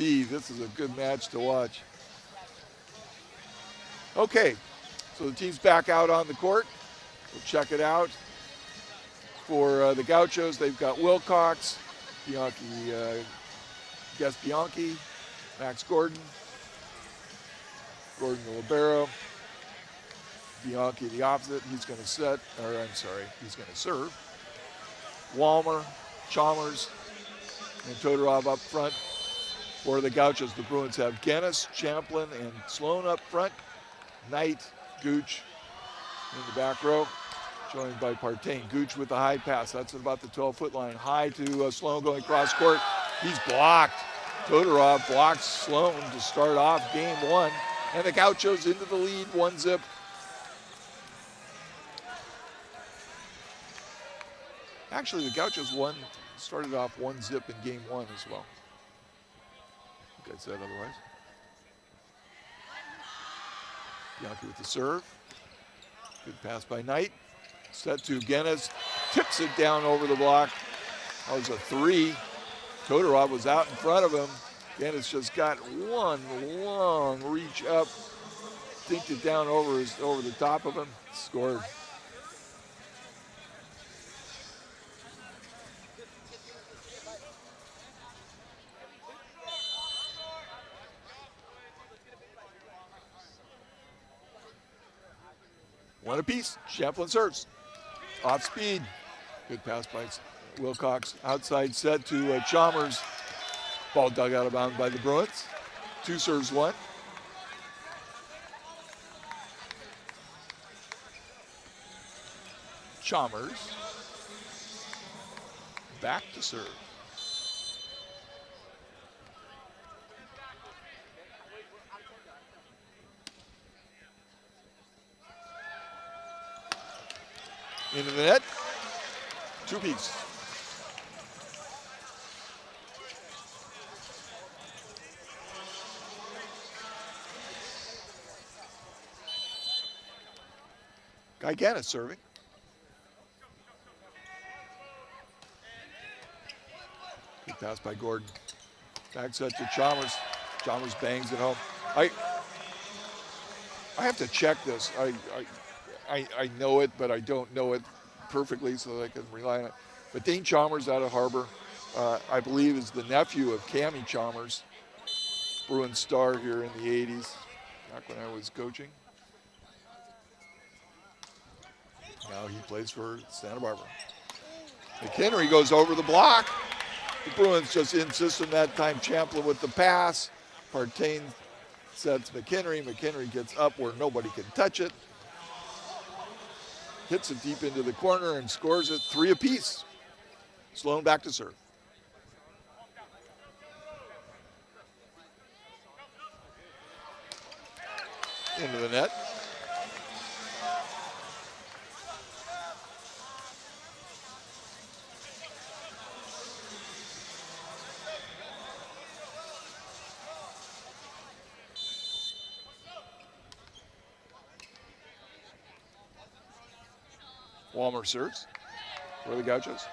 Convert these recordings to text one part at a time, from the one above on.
Steve, this is a good match to watch. Okay, so the team's back out on the court. We'll check it out. For the Gauchos, they've got Wilcox, Bianchi, Bianchi, Max Gordon, Gordon the libero, Bianchi the opposite. He's going to he's going to serve. Walmer, Chalmers, and Todorov up front. For the Gauchos, the Bruins have Guinness, Champlin, and Sloan up front. Knight, Gooch in the back row, joined by Partain. Gooch with the high pass. That's about the 12-foot line. High to Sloan going cross court. He's blocked. Todorov blocks Sloan to start off game one. And the Gauchos into the lead, 1-0. Actually, the Gauchos started off 1-0 in game one as well. I think I said otherwise. Bianchi with the serve. Good pass by Knight. Set to Guinness. Tips it down over the block. That was a three. Todorov was out in front of him. Guinness just got one long reach up. Dinked it down over the top of him. Scored. One apiece. Champlin serves. Off speed. Good pass by Wilcox. Outside set to Chalmers. Ball dug out of bounds by the Bruins. 2 serves 1. Chalmers. Back to serve. Into the net. 2-piece. Guy serving. Good pass by Gordon. Back set to Chalmers. Chalmers bangs it home. I have to check this. I know it, but I don't know it perfectly, so that I can rely on it. But Dane Chalmers out of Harbor, I believe, is the nephew of Cammie Chalmers, Bruins star here in the 80s, back when I was coaching. Now he plays for Santa Barbara. McHenry goes over the block. The Bruins just in system that time. Champlin with the pass. Partain sets McHenry. McHenry gets up where nobody can touch it. Hits it deep into the corner and scores it 3 apiece. Sloan back to serve. Into the net. Walmer serves for the Gauchos.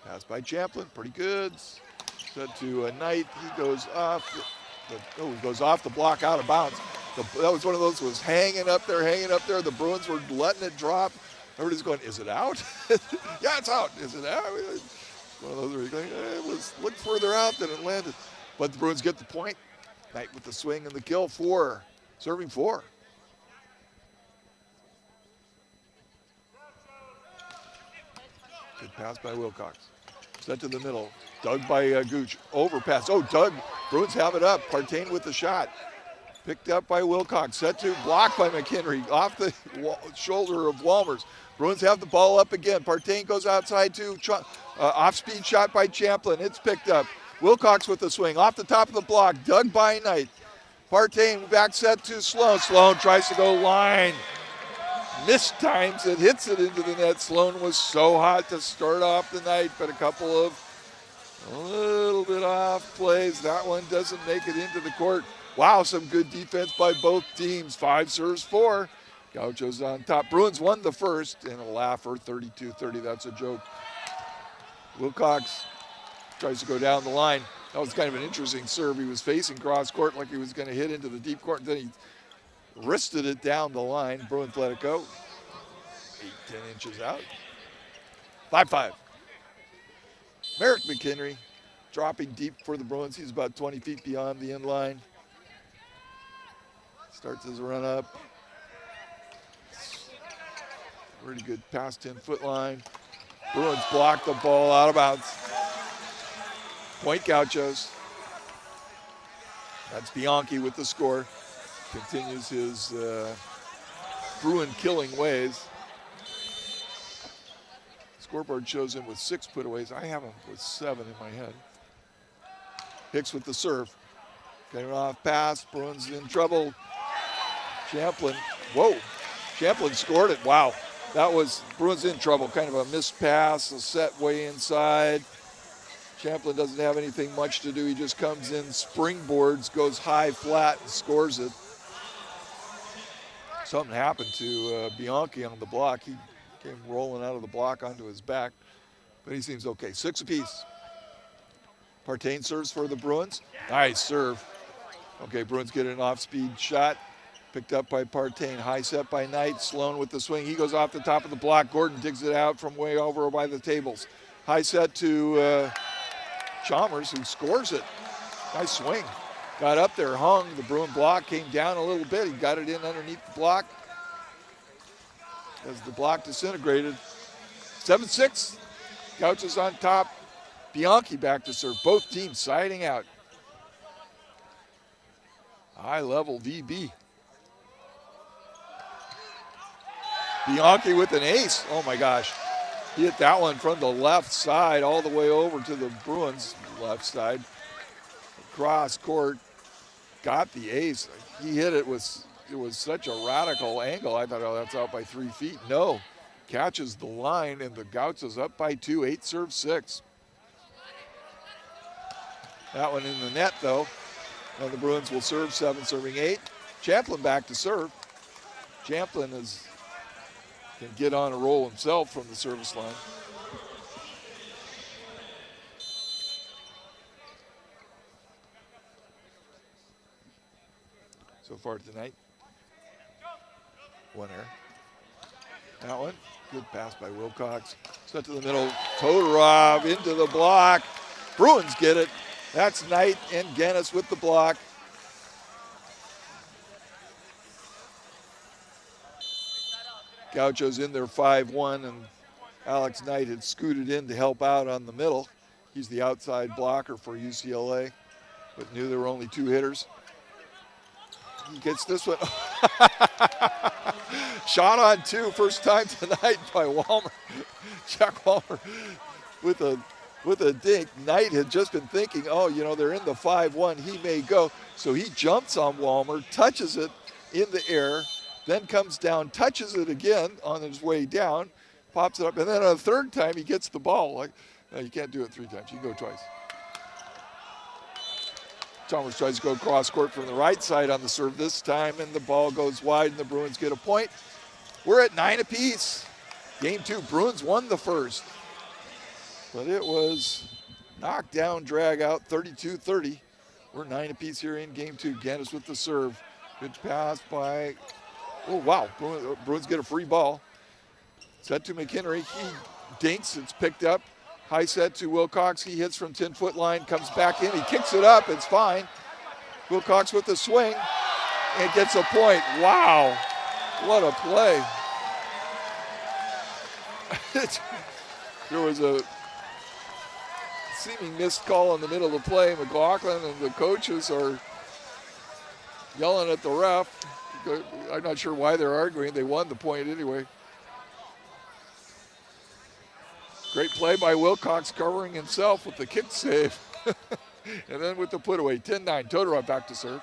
Pass by Champlin, pretty good. Set to a Knight. He goes off. He goes off the block, out of bounds. That was one of those was hanging up there. The Bruins were letting it drop. Everybody's going, is it out? Yeah, it's out. Is it out? One of those where you're going, it was looked further out than it landed. But the Bruins get the point. Knight with the swing and the kill. 4, serving 4. Good pass by Wilcox. Set to the middle. Dug by Gooch. Overpass. Oh, Doug. Bruins have it up. Partain with the shot. Picked up by Wilcox. Set to blocked by McHenry. Off the shoulder of Walmers. Bruins have the ball up again. Partain goes outside to off-speed shot by Champlin. It's picked up. Wilcox with the swing. Off the top of the block. Dug by Knight. Partain back set to Sloan. Sloan tries to go line. Mistimes it, hits it into the net. Sloan was so hot to start off the night, but a couple of a little bit off plays. That one doesn't make it into the court. Wow, some good defense by both teams. 5 serves 4. Gauchos on top. Bruins won the first in a laugher, 32-30. That's a joke. Wilcox tries to go down the line. That was kind of an interesting serve. He was facing cross court like he was going to hit into the deep court. Then he wristed it down the line. Bruins let it go. 8-10 inches out. 5-5. Merrick McHenry dropping deep for the Bruins. He's about 20 feet beyond the end line. Starts his run up. Pretty good past 10-foot line. Bruins block the ball out of bounds. Point Gauchos. That's Bianchi with the score. Continues his Bruin killing ways. Scoreboard shows him with 6 putaways. I have him with 7 in my head. Hicks with the serve. Getting off pass. Bruins in trouble. Champlin. Whoa. Champlin scored it. Wow. That was Bruins in trouble. Kind of a missed pass. A set way inside. Champlin doesn't have anything much to do. He just comes in, springboards, goes high, flat, and scores it. Something happened to Bianchi on the block. He came rolling out of the block onto his back, but he seems okay. 6 apiece. Partain serves for the Bruins. Nice serve. Okay, Bruins get an off-speed shot. Picked up by Partain. High set by Knight. Sloan with the swing. He goes off the top of the block. Gordon digs it out from way over by the tables. High set to Chalmers, who scores it. Nice swing. Got up there, hung. The Bruin block came down a little bit. He got it in underneath the block as the block disintegrated. 7-6. Gauchos on top. Bianchi back to serve. Both teams siding out. High level VB. Bianchi with an ace. Oh my gosh. He hit that one from the left side all the way over to the Bruins' left side. Cross court, got the ace. He hit it with, it was such a radical angle. I thought, oh, that's out by 3 feet. No, catches the line, and the Gauchos up by 2, 8 serve 6. That one in the net, though. And the Bruins will serve 7, serving 8. Champlin back to serve. Champlin can get on a roll himself from the service line. So far tonight, 1 error. That one, good pass by Wilcox. Set to the middle, Todorov into the block. Bruins get it. That's Knight and Gennis with the block. Gauchos in there 5-1, and Alex Knight had scooted in to help out on the middle. He's the outside blocker for UCLA, but knew there were only 2 hitters. He gets this one. Shot on 2, first time tonight by Walmer. Jack Walmer with a dink. Knight had just been thinking, oh, you know, they're in the 5-1. He may go. So he jumps on Walmer, touches it in the air, then comes down, touches it again on his way down, pops it up, and then on the 3rd time he gets the ball. Like, no, you can't do it 3 times. You can go twice. Chalmers tries to go cross court from the right side on the serve this time, and the ball goes wide, and the Bruins get a point. We're at 9 apiece. Game 2, Bruins won the first, but it was knockdown, drag out, 32-30. We're 9 apiece here in game 2. Gennis with the serve. Good pass by, oh wow, Bruins get a free ball. Set to McHenry, he dinks, it's picked up. High set to Wilcox, he hits from 10-foot line, comes back in, he kicks it up, it's fine. Wilcox with the swing, and gets a point. Wow, what a play. There was a seeming missed call in the middle of the play. McLaughlin and the coaches are yelling at the ref. I'm not sure why they're arguing. They won the point anyway. Great play by Wilcox, covering himself with the kick save. And then with the put away, 10-9. Todorov back to serve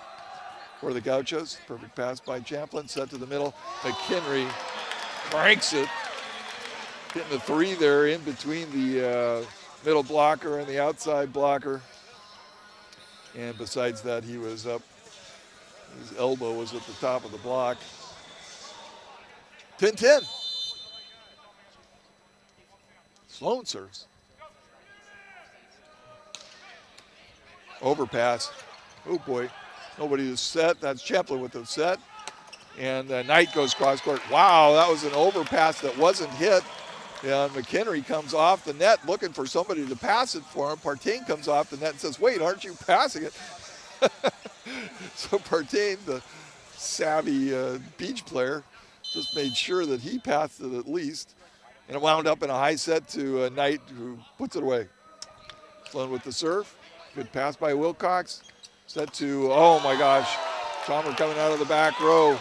for the Gauchos. Perfect pass by Champlin, set to the middle. McHenry cranks it. Hitting the 3 there in between the middle blocker and the outside blocker. And besides that, he was up. His elbow was at the top of the block. 10-10. Sloan serves. Overpass. Oh boy. Nobody is set. That's Champlin with the set. And Knight goes cross court. Wow, that was an overpass that wasn't hit. And McHenry comes off the net looking for somebody to pass it for him. Partain comes off the net and says, wait, aren't you passing it? So Partain, the savvy beach player, just made sure that he passed it at least. And it wound up in a high set to Knight, who puts it away. Sloan with the serve. Good pass by Wilcox. Set to, oh my gosh, Chalmer coming out of the back row.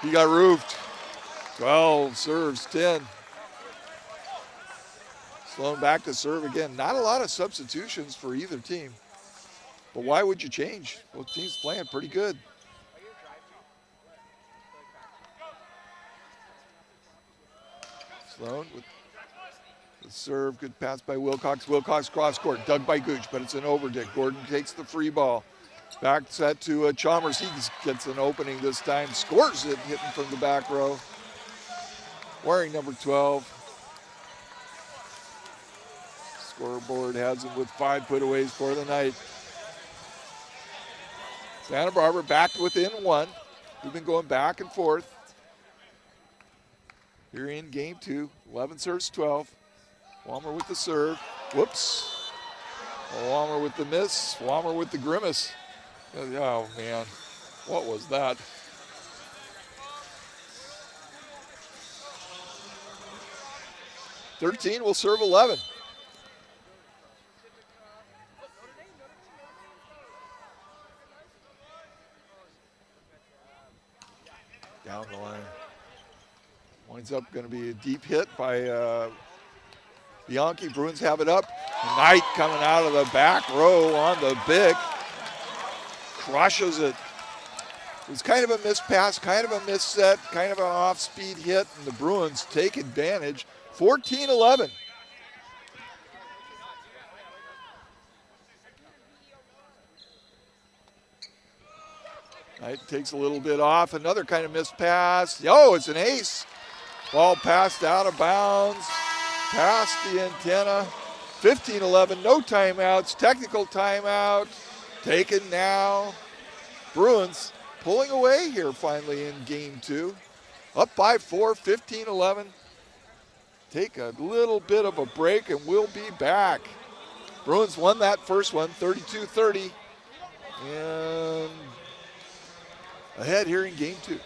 He got roofed. 12 serves, 10. Sloan back to serve again. Not a lot of substitutions for either team. But why would you change? Both teams playing pretty good. Sloan with the serve. Good pass by Wilcox. Wilcox cross court. Dug by Gooch, but it's an overdick. Gordon takes the free ball. Back set to Chalmers. He gets an opening this time. Scores it, hitting from the back row. Wearing number 12. Scoreboard has him with 5 putaways for the night. Santa Barbara back within 1. We've been going back and forth. Here in game 2. 11 serves, 12. Walmer with the serve. Whoops. Walmer with the miss. Walmer with the grimace. Oh, man. What was that? "13 will serve 11. Down the line. Winds up going to be a deep hit by Bianchi. Bruins have it up. Knight coming out of the back row on the big. Crushes it. It was kind of a missed pass, kind of a missed set, kind of an off-speed hit, and the Bruins take advantage. 14-11. Knight takes a little bit off. Another kind of missed pass. Oh, it's an ace. Ball passed out of bounds, past the antenna. 15-11, no timeouts, technical timeout. Taken now. Bruins pulling away here finally in game 2. Up by 4, 15-11. Take a little bit of a break and we'll be back. Bruins won that first one, 32-30. And ahead here in game 2.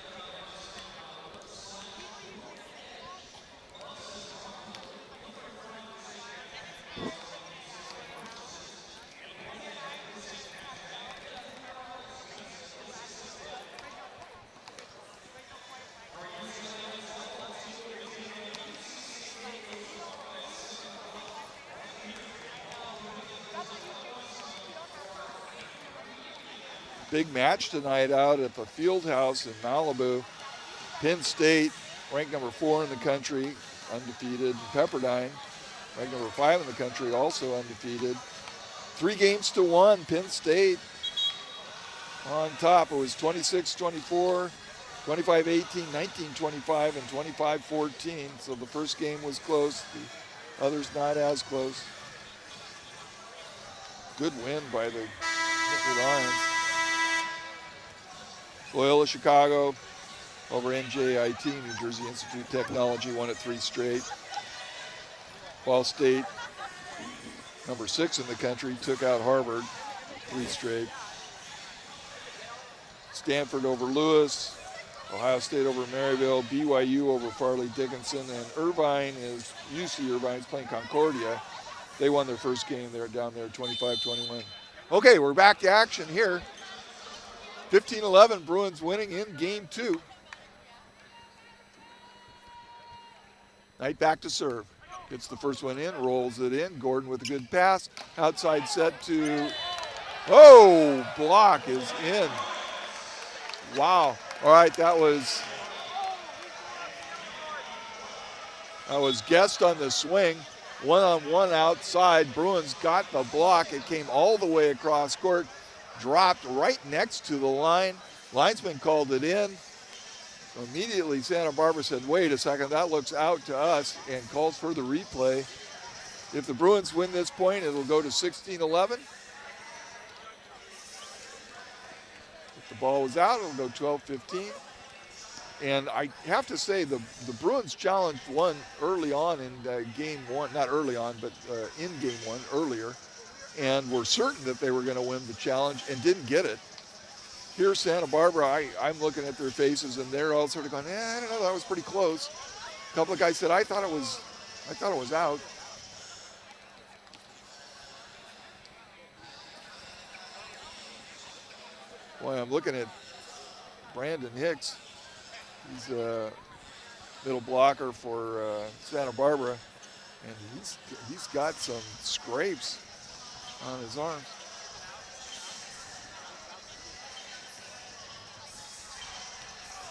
Big match tonight out at the field house in Malibu. Penn State, ranked number 4 in the country, undefeated. Pepperdine, ranked number 5 in the country, also undefeated. 3 games to 1, Penn State on top. It was 26-24, 25-18, 19-25, and 25-14. So the first game was close, the others not as close. Good win by the Nittany Lions. Loyola Chicago over NJIT, New Jersey Institute Technology, won it 3 straight. Ball State, number 6 in the country, took out Harvard 3 straight. Stanford over Lewis, Ohio State over Maryville, BYU over Farley Dickinson, and Irvine is, UC Irvine's playing Concordia. They won their first game. They're down there 25-21. Okay, we're back to action here. 15-11, Bruins winning in game 2. Knight back to serve. Gets the first one in, rolls it in. Gordon with a good pass. Outside set to, oh, block is in. Wow. All right, that was Guest on the swing. 1-on-1 outside. Bruins got the block. It came all the way across court. Dropped right next to the line. Linesman called it in. So immediately Santa Barbara said, wait a second, that looks out to us, and calls for the replay. If the Bruins win this point, it'll go to 16-11. The ball was out. It'll go 12-15. And I have to say, the Bruins challenged one early on in game one, not early on, but in game one earlier, and were certain that they were going to win the challenge and didn't get it. Here, Santa Barbara, I'm looking at their faces, and they're all sort of going, I don't know, that was pretty close. A couple of guys said, I thought it was out. Boy, I'm looking at Brandon Hicks. He's a middle blocker for Santa Barbara, and he's got some scrapes on his arms.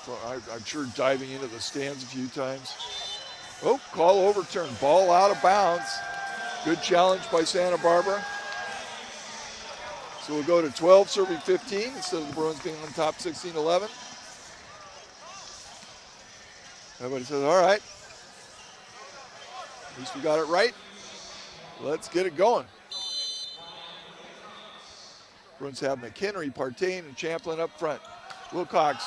So I'm sure diving into the stands a few times. Oh, call overturned. Ball out of bounds. Good challenge by Santa Barbara. So we'll go to 12 serving 15 instead of the Bruins being on top 16-11. Everybody says, all right. At least we got it right. Let's get it going. Bruins have McHenry, Partain, and Champlin up front. Wilcox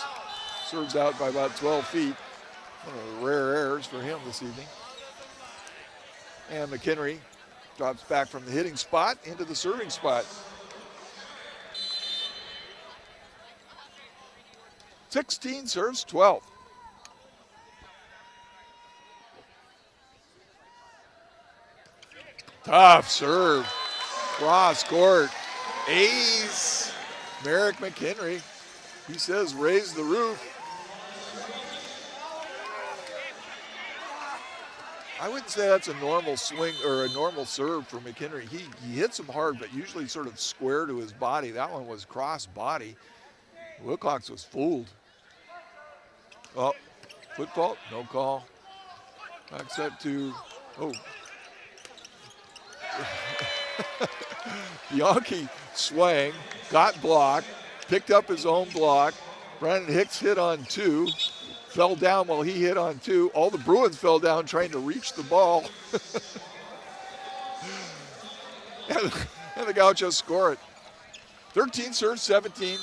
serves out by about 12 feet. One of the rare errors for him this evening. And McHenry drops back from the hitting spot into the serving spot. 16 serves 12. Tough serve. Cross court. Ace. Merrick McHenry. He says raise the roof. I wouldn't say that's a normal swing or a normal serve for McHenry. He hits him hard, but usually sort of square to his body. That one was cross body. Wilcox was fooled. Oh, foot fault, no call. Back set to, Bianchi swang, got blocked, picked up his own block. Brandon Hicks hit on two, fell down while he hit on two. All the Bruins fell down trying to reach the ball. and the Gauchos score it. 13 serves 17.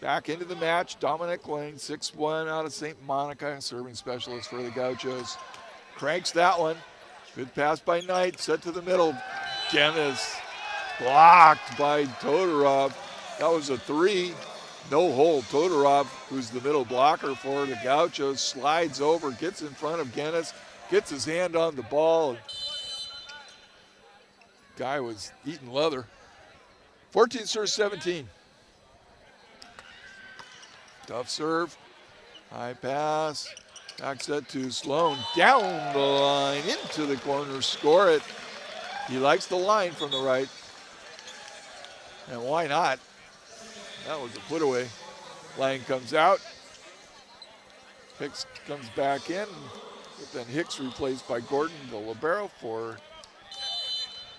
Back into the match, Dominic Lane, 6'1" out of St. Monica, serving specialist for the Gauchos. Cranks that one. Good pass by Knight, set to the middle. Dennis blocked by Todorov. That was a three, no hold. Todorov, who's the middle blocker for the Gauchos, slides over, gets in front of Guinness, gets his hand on the ball. Guy was eating leather. 14 serves 17. Tough serve, high pass, back set to Sloan, down the line, into the corner, score it. He likes the line from the right, and why not? That was a put away. Lang comes out, Hicks comes back in, but then Hicks replaced by Gordon, the libero for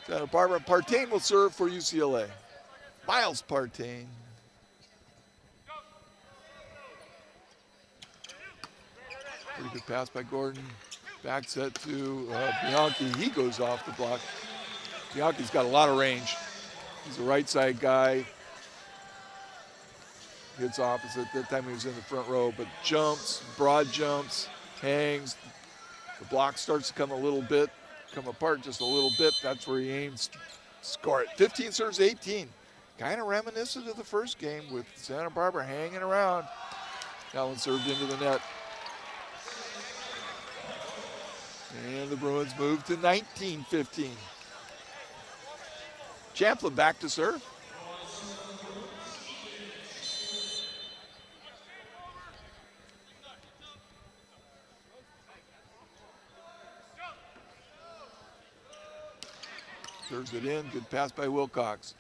Santa Barbara. Partain will serve for UCLA. Miles Partain. Pretty good pass by Gordon. Back set to Bianchi. He goes off the block. Bianchi's got a lot of range. He's a right side guy. Hits opposite. That time he was in the front row, but jumps, broad jumps, hangs. The block starts to come apart just a little bit. That's where he aims. Score it. 15 serves 18. Kind of reminiscent of the first game with Santa Barbara hanging around. That one served into the net. And the Bruins move to 19-15. Champlin back to serve. Serves it in. Good pass by Wilcox.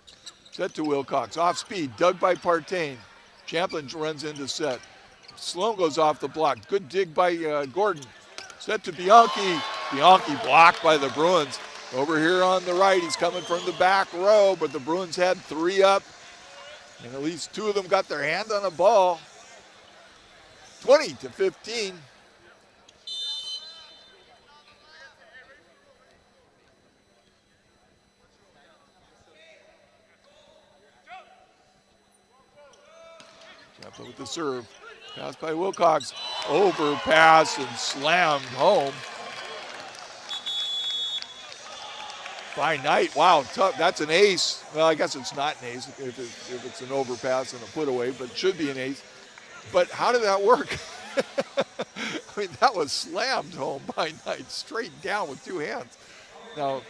Set to Wilcox. Off speed. Dug by Partain. Champlin runs into set. Sloan goes off the block. Good dig by Gordon. Set to Bianchi. Bianchi blocked by the Bruins. Over here on the right, he's coming from the back row, but the Bruins had three up, and at least two of them got their hand on a ball. 20-15. Champlin with the serve. Pass by Wilcox. Overpass and slammed home by Knight. Wow, tough. That's an ace. Well, I guess it's not an ace if it's an overpass and a put away, but it should be an ace. But how did that work? I mean, that was slammed home by Knight, straight down with two hands. Now,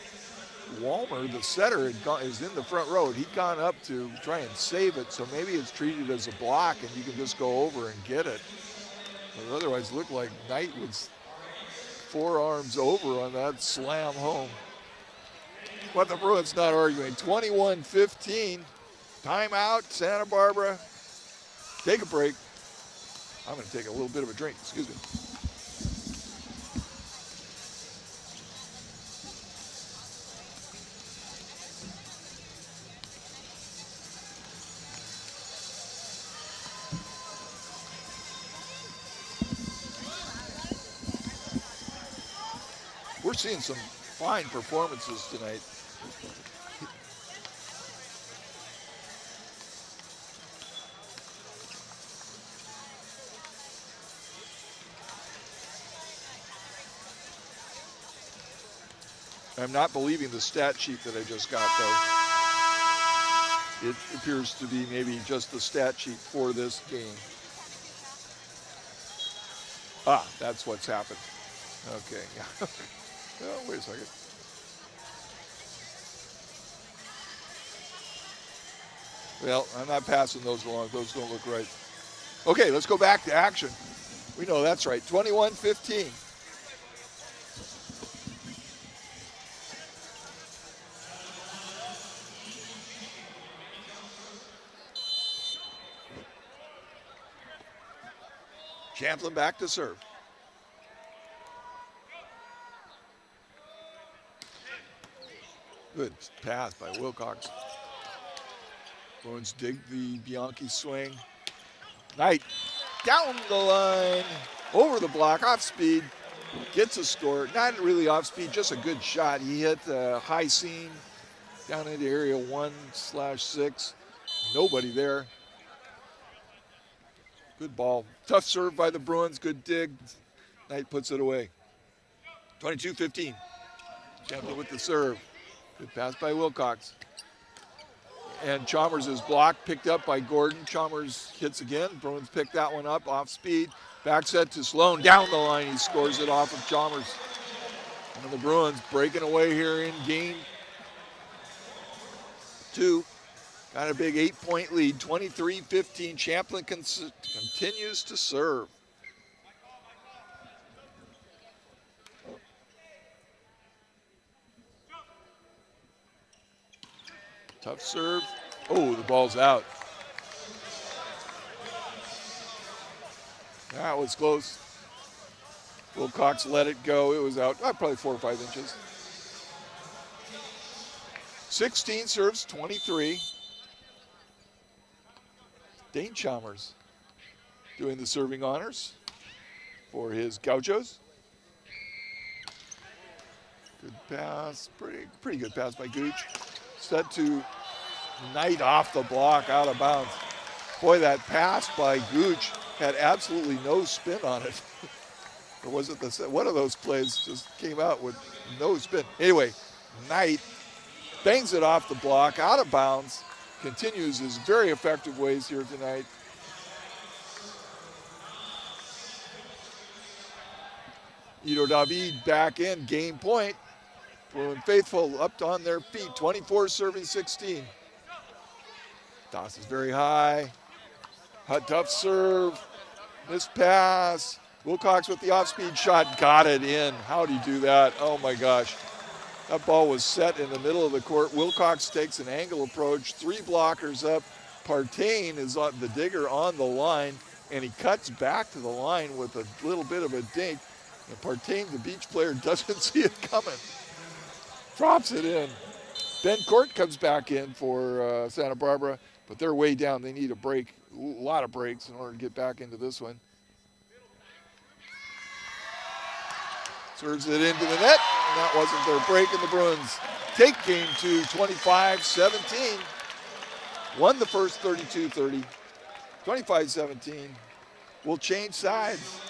Walmer, the setter, is in the front row. He'd gone up to try and save it, so maybe it's treated as a block and you can just go over and get it. But otherwise, it looked like Knight was forearms over on that slam home. But the Bruins not arguing. 21-15. Timeout, Santa Barbara. Take a break. I'm going to take a little bit of a drink. Excuse me. We're seeing some fine performances tonight. I'm not believing the stat sheet that I just got, though. It appears to be maybe just the stat sheet for this game. Ah, that's what's happened. Okay. Oh, wait a second. Well, I'm not passing those along. Those don't look right. Okay, let's go back to action. We know that's right. 21-15. Champlin back to serve. Good pass by Wilcox. Bruins dig the Bianchi swing. Knight down the line, over the block, off speed, gets a score. Not really off speed, just a good shot. He hit the high seam down into area 1/6. Nobody there. Good ball. Tough serve by the Bruins. Good dig. Knight puts it away. 22-15. Champlin with the serve. Good pass by Wilcox. And Chalmers is blocked, picked up by Gordon. Chalmers hits again. Bruins pick that one up off speed. Back set to Sloan. Down the line, he scores it off of Chalmers. And the Bruins breaking away here in game 2. Got a big 8-point lead, 23-15. Champlin continues to serve. Tough serve. Oh, the ball's out. That was close. Wilcox let it go. It was out, probably 4 or 5 inches. 16 serves, 23. Dane Chalmers doing the serving honors for his Gauchos. Good pass, pretty good pass by Gooch. Set to Knight off the block, out of bounds. Boy, that pass by Gooch had absolutely no spin on it. Or was it one of those plays just came out with no spin? Anyway, Knight bangs it off the block, out of bounds. Continues his very effective ways here tonight. Ito David back in, game point. Bruin faithful up on their feet, 24 serving 16. Toss is very high. Tough serve, missed pass. Wilcox with the off-speed shot, got it in. How'd he do that? Oh my gosh. That ball was set in the middle of the court. Wilcox takes an angle approach, 3 blockers up. Partain is on the digger on the line, and he cuts back to the line with a little bit of a dink. And Partain, the beach player, doesn't see it coming. Drops it in. Ben Court comes back in for Santa Barbara, but they're way down. They need a break, a lot of breaks in order to get back into this one. Serves it into the net, and that wasn't their break, and the Bruins take game 2, 25-17. Won the first 32-30. 25-17. We'll change sides.